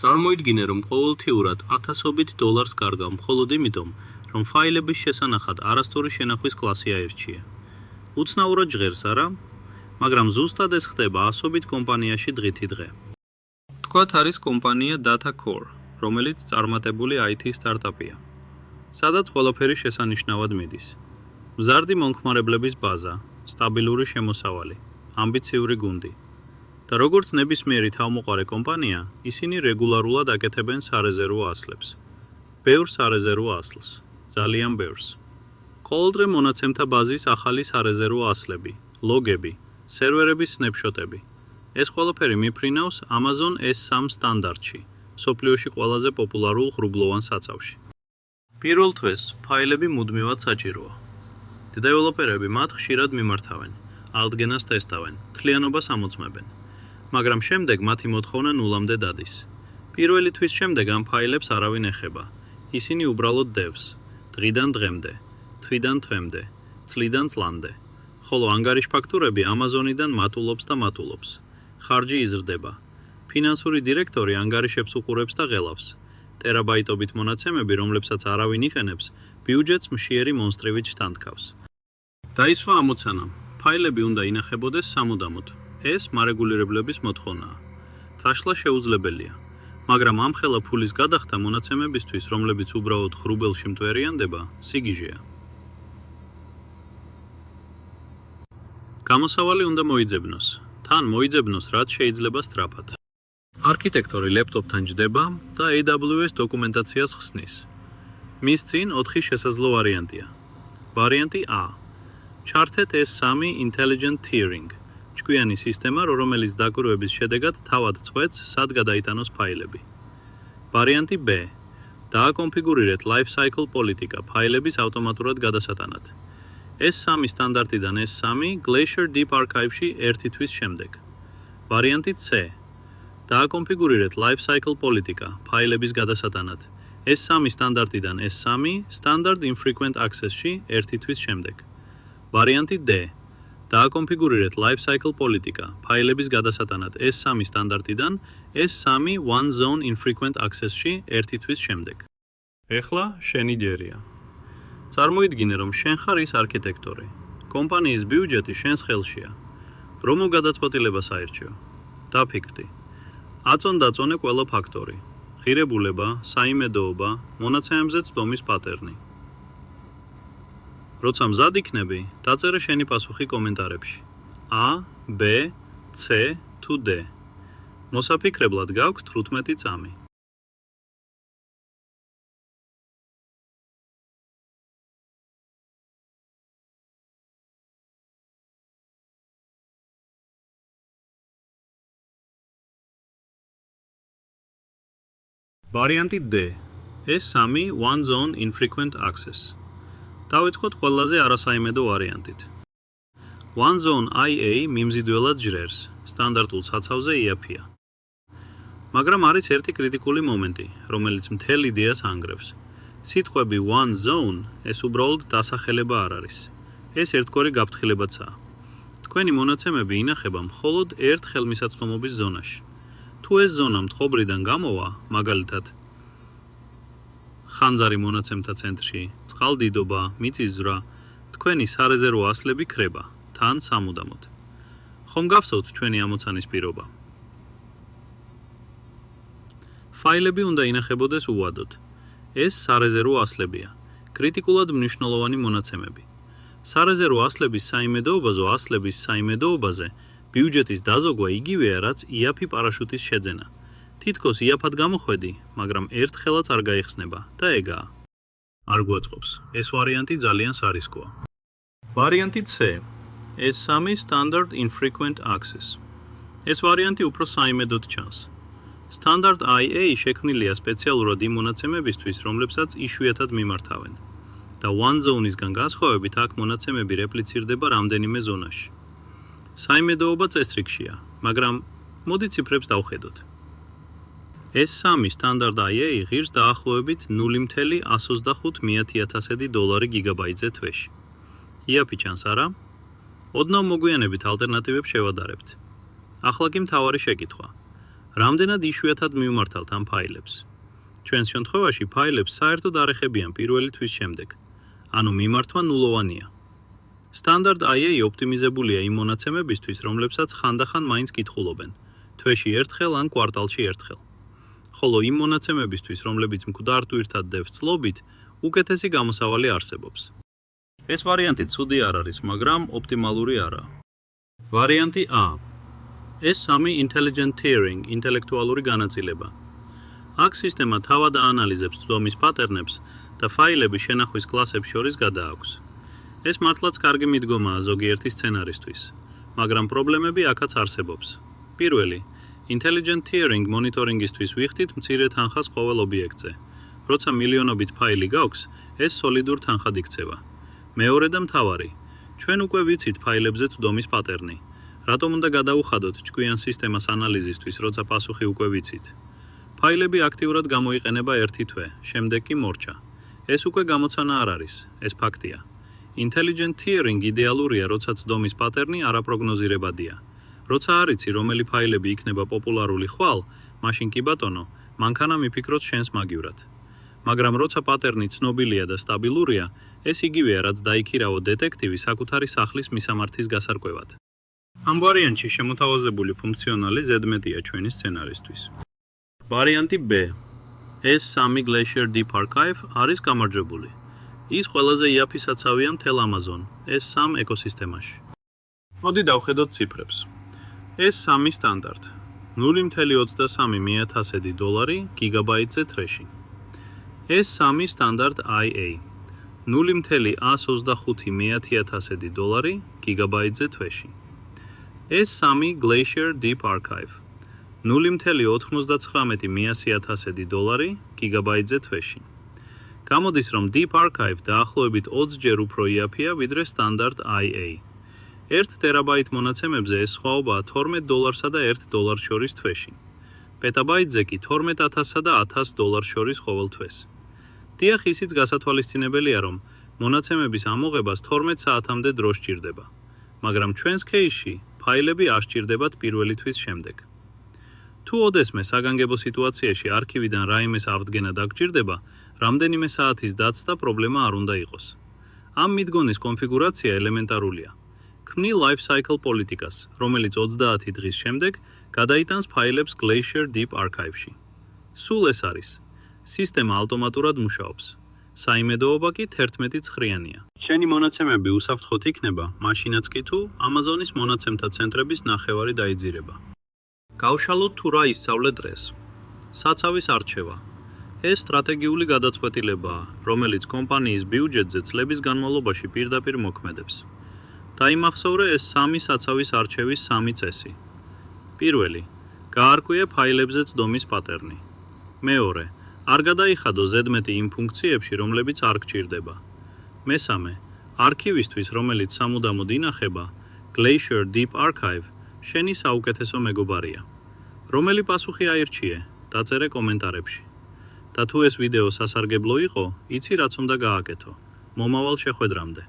წარმოიდგინე, რომ ყოველთვიურად ათასობით დოლარს კარგავ მხოლოდ იმიტომ, რომ ფაილების შესანახად არასწორი შენახვის კლასი აირჩია. უცნაურად ჟღერს, არა? მაგრამ ზუსტად ეს ხდება ასობით კომპანიაში დღითი დღე. თქვათ არის კომპანია DataCore, რომელიც წარმატებული IT სტარტაპია. სადაც ყველაფერი შესანიშნავად მიდის. მზარდი მომხმარებლების ბაზა, სტაბილური შემოსავალი, ამბიციური გუნდი. და როგორც ნებისმიერი თავმოყარე კომპანია, ისინი რეგულარულად აკეთებენ სარეზერვო ასლებს. ბევრ სარეზერვო ასლს, ძალიან ბევრს. ყოველდღე მონაცემთა ბაზის ახალი სარეზერვო ასლები, ლოგები, სერვერების სნეპშოტები. ეს ყველაფერი მიფრინავს Amazon S3 სტანდარტში, მსოფლიოში ყველაზე პოპულარულ ღრუბლოვან საწავში. პირველ თვეს ფაილები მუდმივად საჭიროა. დეველოპერები მათ ხშირად მიმართავენ, აღდგენას ტესტავენ, თლიანობას ამოწმებენ. მაგრამ შემდეგ მათი მოთხოვნა ნულამდე დადის. პირველი თვის შემდეგ ამ ფაილებს არავინ ეხება. ისინი უბრალოდ დევს, დღიდან დღემდე, თვიდან თვემდე, წლიდან წლამდე. ხოლო ანგარიშფაქტურები Amazon-იდან მატულობს და მატულობს. ხარჯი იზრდება. ფინანსური დირექტორი ანგარიშებს უყურებს და ღელავს. ტერაბაიტობით მონაცემები, რომლებსაც არავინ იყენებს, ბიუჯეტს მშიერი მონსტრივით შთანთქავს. დაისვა ამოცანა. ფაილები უნდა ინახებოდეს სამუდამოდ. ეს მარეგულირებლების მოთხოვნაა. წაშლა შეუძლებელია, მაგრამ ამხელა ფულის გადახდა მონაცემებისთვის, რომლებიც უბრალოდ ღრუბელში მტვერიანდება, სიგიჟეა. გამოსავალი უნდა მოიძებნოს. თან მოიძებნოს, რაც შეიძლება სწრაფად. არქიტექტორი ლეპტოპთან ჯდება და AWS დოკუმენტაციას ხსნის. მის წინ 4 შესაძლო ვარიანტია. ვარიანტი A. ჩართეთ S3 Intelligent Tiering. ჭკვიანი სისტემა, რომელიც დაკვირვების შედეგად თავად წვეთს, სად გადაიტანოს ფაილები. ვარიანტი B. დააკონფიგურირეთ Lifecycle პოლიტიკა ფაილების ავტომატურად გადასატანად. S3 სტანდარტიდან S3 Glacier Deep Archive-ში 1 თვის შემდეგ. ვარიანტი C. დააკონფიგურირეთ Lifecycle პოლიტიკა ფაილების გადასატანად. S3 სტანდარტიდან S3 Standard Infrequent Access-ში 1 თვის შემდეგ. ვარიანტი D. დააკონფიგურირეთ Lifecycle პოლიტიკა ფაილების გადასატანად S3 სტანდარტიდან S3 One Zone Infrequent Access-ში 1 თვის შემდეგ. ეხლა შენი ჯერია. წარმოიდგინე, რომ შენ ხარ ის არქიტექტორი. კომპანიის ბიუჯეტი შენს ხელშია. რომელ გადაწყვეტილებას აირჩევ? დაფიქრდი. აწონ-დაწონე ყველა ფაქტორი. ღირებულება, საიმედოობა, მონაცემებზე წვდომის პატერნი. როცა მზად იქნები, დაწერე შენი პასუხი კომენტარებში. A, B, C თუ D. მოსაფიქრებლად გაქვს 15 წამი. ვარიანტი D. S3 One Zone Infrequent Access. დავიწყოთ ყველაზე არასაიმედო ვარიანტით. One Zone IA მიმზიდველად ჟრერს, სტანდარტულ საცავზე იაფია. მაგრამ არის ერთი კრიტიკული მომენტი, რომელიც მთელ იდეას ანგრევს. სიტყვები One Zone ეს უბრალოდ დასახელება არ არის. ეს ერთგვარი გაფრთხილებაცაა. თქვენი მონაცემები ინახება მხოლოდ ერთ ხელმისაწვდომობის ზონაში. თუ ეს ზონა მთხრიდან გამოვა, მაგალითად, ხანძარი მონაცემთა ცენტრში, წყალდიდობა, მიწისძვრა, თქვენი სარეზერვო ასლები ქრება, თან სამუდამოდ. ხომ გახსოვთ ჩვენი ამოცანის პირობა? ფაილები უნდა ინახებოდეს უვადოდ. ეს სარეზერვო ასლებია, კრიტიკულად მნიშვნელოვანი მონაცემები. სარეზერვო ასლების საიმედოობაზე ბიუჯეტის დაზოგვა იგივეა, რაც იაფი პარაშუტის შეძენა. თითქოს იაფად გამოხვედი, მაგრამ ერთხელაც არ გაიხსნება და ეგაა. არ გვაწყობს. ეს ვარიანტი ძალიან სარისკოა. ვარიანტი C. S3 Standard Infrequent Access. ეს ვარიანტი უფრო საიმედოდ ჩანს. Standard IA შექმნილია სპეციალურად იმ მონაცემებისთვის, რომლებსაც იშვიათად მიმართავენ. და One Zone-ისგან განსხვავებით, აქ მონაცემები რეპლიცირდება რამდენიმე ზონაში. საიმედოობა წესრიგშია, მაგრამ მოდი ციფრებს დავხედოთ. S3 Standard IA ღირს დაახლოებით 0.125 $1 გიგაბაიტზე თვეში. იაფი ჩანს, არა? ოდნავ მოგვიანებით ალტერნატივებს შევადარებთ. ახლა კი მთავარი შეკითხვა. რამდენად იშვიათად მივმართავთ ამ ფაილებს? ჩვენს შემთხვევაში ფაილებს საერთოდ არ ეხებიან პირველი თვის შემდეგ, ანუ მიმართვა ნულოვანია. სტანდარტ IA ოპტიმიზებულია იმ მონაცემებისთვის, რომლებსაც ხანდახან მაინც კითხულობენ, თვეში ერთხელ ან კვარტალში ერთხელ. ხოლო იმ მონაცემებისთვის, რომლებიც მკვდარ ტვირთად დევს წლობით, უკეთესი გამოსავალი არსებობს. ეს ვარიანტი ცუდი არ არის, მაგრამ ოპტიმალური არაა. ვარიანტი A. S3 Intelligent Tiering, ინტელექტუალური განაწილება. აქ სისტემა თავად აანალიზებს ცდომის პატერნებს და ფაილების შენახვის კლასებს შორის გადააქვს. ეს მართლაც კარგი მიდგომაა ზოგიერთი სცენარისთვის, მაგრამ პრობლემები აქაც არსებობს. პირველი, Intelligent Tiering მონიტორინგისთვის ვიხდით მცირე თანხას ყოველ ობიექტზე. როცა მილიონობით ფაილი გაქვს, ეს სოლიდურ თანხად იქცევა. მეორე და მთავარი, ჩვენ უკვე ვიცით ფაილებზე ცდომის პატერნი. რატომ უნდა გადაუხადოთ ჭკვიან სისტემას ანალიზისთვის, როცა პასუხი უკვე ვიცით? ფაილები აქტიურად გამოიყენება ერთი თვე, შემდეგ კი მორჩა. ეს უკვე გამოცანა არ არის, ეს ფაქტია. Intelligent Tiering იდეალურია, როცა ცდომის პატერნი არაპროგნოზირებადია. როცა არ იცი, რომელი ფაილები იქნება პოპულარული ხვალ, მაშინ კი ბატონო, მანქანა მიფიქროს შენს მაგივრად. მაგრამ როცა პატერნი ცნობილია და სტაბილურია, ეს იგივეა, რაც დაიქირავო დეტექტივი საკუთარი სახლის მისამართის გასარკვევად. ამ ვარიანტში შემოთავაზებული ფუნქციონალი ზედმეტია ჩვენი სცენარისთვის. ვარიანტი B. S3 Glacier Deep Archive არის გამარჯვებული. ის ყველაზე იაფი საცავია მთელ Amazon S3 ეკოსისტემაში. მოდი დავხედოთ ციფრებს. S3 სტანდარტ 0.23 $, გიგაბაიტზე თრეში. S3 სტანდარტ IA 0.125 $, გიგაბაიტზე თვეში. S3 Glacier Deep Archive 0.99 $, გიგაბაიტზე თვეში. გამოდის, რომ Deep Archive დაახლოებით 20 ჯერ უფრო იაფია, ვიდრე სტანდარტ IA. 1 ტერაბაიტ მონაცემებზე ეს სხვაობაა $12 და $1 შორის თვეში. პეტაბაიტზე კი $12,000 და $1,000 შორის ყოველ თვეს. დიახ, ისიც გასათვალისწინებელია, რომ მონაცემების ამოღებას 12 საათამდე დრო სჭირდება, მაგრამ ჩვენს кейსში ფაილები არ სჭირდებათ პირველი თვის შემდეგ. თუ ოდესმე საგანგებო სიტუაციაში არქივიდან რაიმეს აღდგენა დაგჭირდება, რამდენიმე საათის დაცდა პრობლემა არ უნდა იყოს. ამ მიდგონის კონფიგურაცია ელემენტარულია. ქმნი Life Cycle პოლიტიკას, რომელიც 30 დღის შემდეგ გადაიტანს ფაილებს Glacier Deep Archive-ში. სულ ეს არის. სისტემა ავტომატურად მუშაობს. საიმედოობა კი 11-9-ია. შენი მონაცემები უსაფრთხოდ იქნება, მაშინაც კი თუ Amazon-ის მონაცემთა ცენტრების ნახევარი დაიძირება. გავშალოთ თუ რა ისწავლე დღეს. საცავის არჩევა. ეს სტრატეგიული გადაწყვეტილებაა, რომელიც კომპანიის ბიუჯეტზე წლების განმავლობაში პირდაპირ მოქმედებს. დაიმახსოვრე ეს 3 საცავის არჩევის 3 წესი. პირველი, გაარკვიე ფაილებზე ცდომის პატერნი. მეორე, არ გადაიხადო ზედმეტი იმ ფუნქციებში, რომლებიც არ გჭირდება. მესამე, არქივისთვის, რომელიც სამუდამოდ ინახება, Glacier Deep Archive შენი საუკეთესო მეგობარია. რომელი პასუხი აირჩიე, დაწერე კომენტარებში. და თუ ეს ვიდეო სასარგებლო იყო, იცი რაც უნდა გააკეთო. მომავალ შეხვედრამდე.